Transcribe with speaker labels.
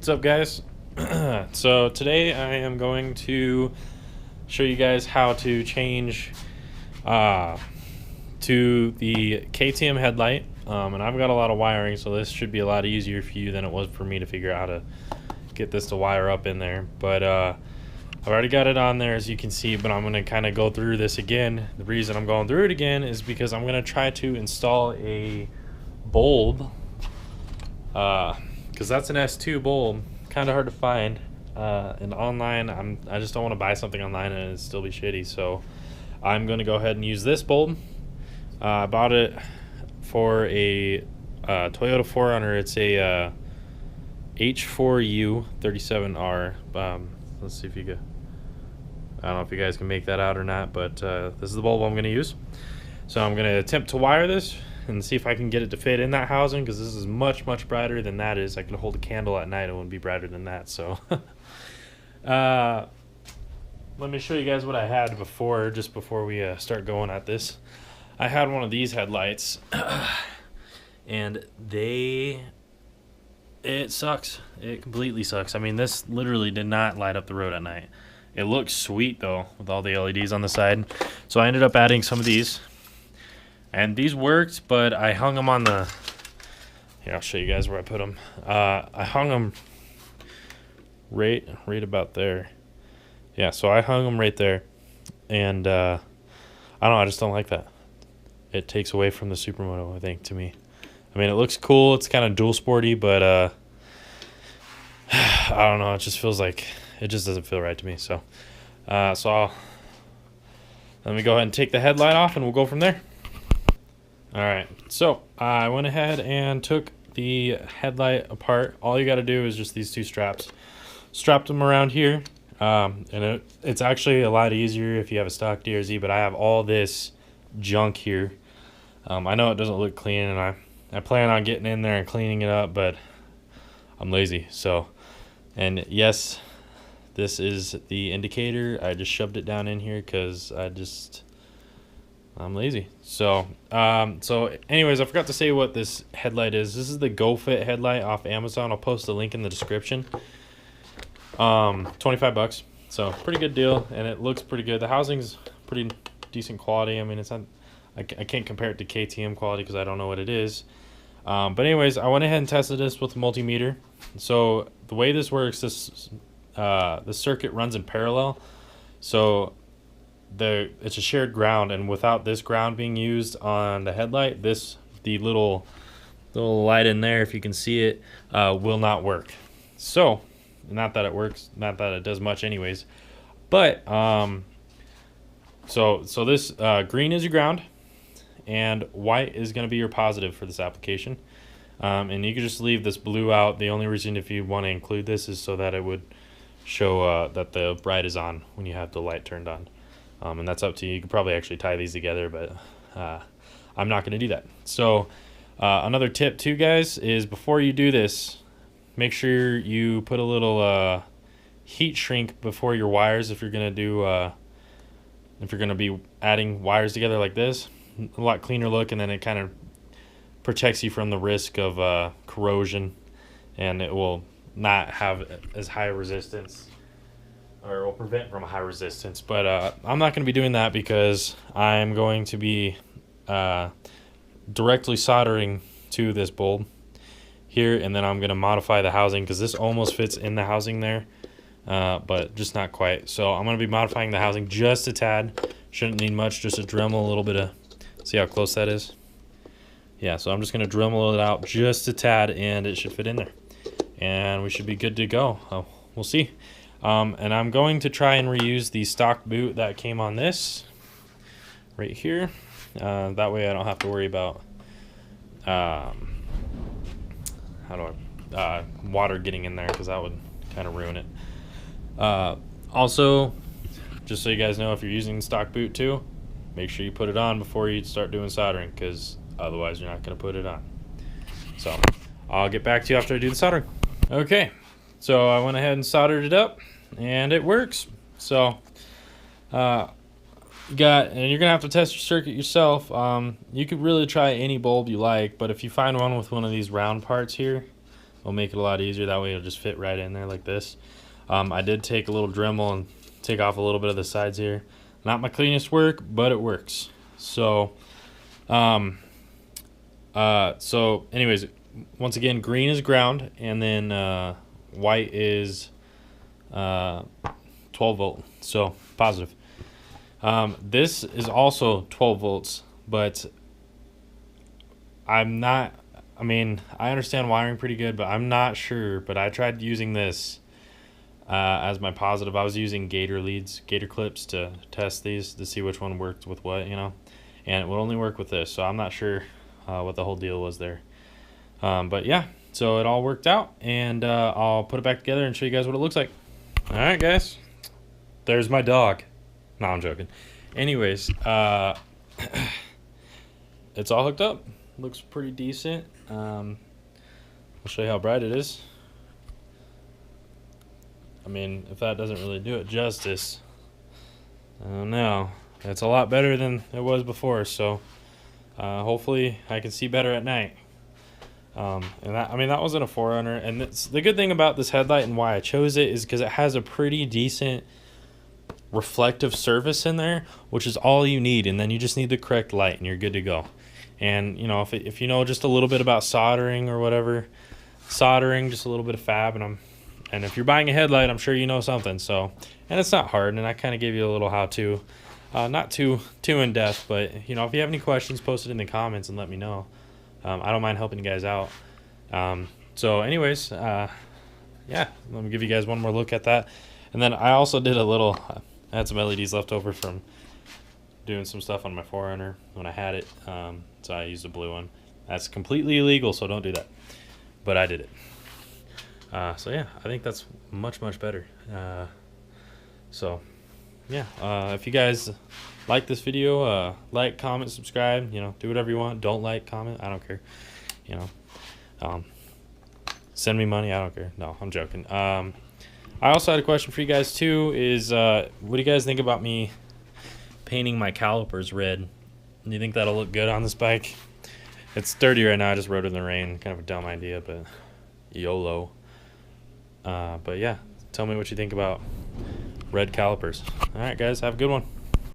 Speaker 1: What's up, guys? So today I am going to show you guys how to change to the KTM headlight, and I've got a lot of wiring, so this should be a lot easier for you than it was for me to figure out how to get this to wire up in there. But I've already got it on there, as you can see, but I'm going to kind of go through this again. The reason I'm going through it again is because I'm going to try to install a bulb, because that's an S2 bulb, kind of hard to find, and online I just don't want to buy something online and it still be shitty, so I'm going to go ahead and use this bulb. I bought it for a Toyota 4Runner. It's a H4U 37R. Let's see if you can, I don't know if you guys can make that out or not, but this is the bulb I'm going to use. So I'm going to attempt to wire this and see if I can get it to fit in that housing, because this is much brighter than that is. I can hold a candle at night, it wouldn't be brighter than that. So let me show you guys what I had before, just before we start going at this. I had one of these headlights and it sucks. It completely sucks. I mean, this literally did not light up the road at night. It looks sweet though with all the LEDs on the side, so I ended up adding some of these. And these worked, but I hung them on the... Here, I'll show you guys where I put them. I hung them right about there. Yeah, so I hung them right there. And I don't know, I just don't like that. It takes away from the Supermoto, I think, to me. I mean, it looks cool. It's kind of dual sporty, but I don't know. It just feels like... It just doesn't feel right to me. So, let me go ahead and take the headlight off, and we'll go from there. Alright, so I went ahead and took the headlight apart. All you got to do is just these two straps. Strapped them around here, and it's actually a lot easier if you have a stock DRZ, but I have all this junk here. I know it doesn't look clean, and I plan on getting in there and cleaning it up, but I'm lazy. So, and yes, this is the indicator. I just shoved it down in here because I'm lazy. So anyways, I forgot to say what this headlight is. This is the GoFit headlight off Amazon. I'll post a link in the description. 25 bucks. So pretty good deal, and it looks pretty good. The housing's pretty decent quality. I mean, it's not, I can't compare it to KTM quality because I don't know what it is. But anyways, I went ahead and tested this with a multimeter. So the way this works, the circuit runs in parallel. So it's a shared ground, and without this ground being used on the headlight, the little light in there, if you can see it, will not work. So not that it works, not that it does much anyways, but so this green is your ground and white is going to be your positive for this application, and you can just leave this blue out. The only reason if you want to include this is so that it would show that the bright is on when you have the light turned on. And that's up to you. You could probably actually tie these together, but I'm not going to do that. So another tip too, guys, is before you do this, make sure you put a little heat shrink before your wires. If you're going to be adding wires together like this, a lot cleaner look, and then it kind of protects you from the risk of corrosion, and it will not have as high resistance, or will prevent from high resistance. But I'm not going to be doing that because I'm going to be directly soldering to this bulb here, and then I'm going to modify the housing because this almost fits in the housing there, but just not quite. So I'm going to be modifying the housing just a tad. Shouldn't need much, just a Dremel, a little bit of, see how close that is? Yeah, so I'm just going to Dremel it out just a tad, and it should fit in there, and we should be good to go. We'll see. And I'm going to try and reuse the stock boot that came on this right here. That way I don't have to worry about water getting in there, because that would kind of ruin it. Also, just so you guys know, if you're using stock boot too, make sure you put it on before you start doing soldering, because otherwise you're not going to put it on. So I'll get back to you after I do the soldering. Okay, so I went ahead and soldered it up, and it works. So and you're gonna have to test your circuit yourself. You could really try any bulb you like, but if you find one with one of these round parts here, will make it a lot easier. That way it'll just fit right in there like this. I did take a little Dremel and take off a little bit of the sides here. Not my cleanest work, but it works. So, so anyways, once again, green is ground, and then white is 12 volt, so positive. This is also 12 volts, but I'm not, I mean, I understand wiring pretty good, but I'm not sure. But I tried using this as my positive. I was using gator clips to test these to see which one worked with what, you know, and it would only work with this. So I'm not sure what the whole deal was there. But yeah, so it all worked out, and I'll put it back together and show you guys what it looks like. All right, guys, there's my dog. No, I'm joking. Anyways, it's all hooked up. Looks pretty decent. I'll show you how bright it is. I mean, if that doesn't really do it justice, I don't know. It's a lot better than it was before, so hopefully I can see better at night. And that, I mean, that wasn't a 400, and the good thing about this headlight and why I chose it is because it has a pretty decent reflective surface in there, which is all you need, and then you just need the correct light and you're good to go. And you know, if you know just a little bit about soldering or whatever, soldering, just a little bit of fab, and if you're buying a headlight, I'm sure you know something. So, and it's not hard, and I kind of gave you a little how-to, not too in depth, but you know, if you have any questions, post it in the comments and let me know. I don't mind helping you guys out. So anyways, yeah, let me give you guys one more look at that. And then I also did I had some LEDs left over from doing some stuff on my 400 when I had it. So I used a blue one. That's completely illegal, so don't do that. But I did it. So yeah, I think that's much better. So yeah, if you guys like this video, like, comment, subscribe, you know, do whatever you want. Don't like, comment, I don't care, you know. Send me money, I don't care. No, I'm joking. I also had a question for you guys too, is what do you guys think about me painting my calipers red? Do you think that'll look good on this bike? It's dirty right now, I just rode in the rain. Kind of a dumb idea, but YOLO. But yeah, tell me what you think about red calipers. Alright guys, have a good one.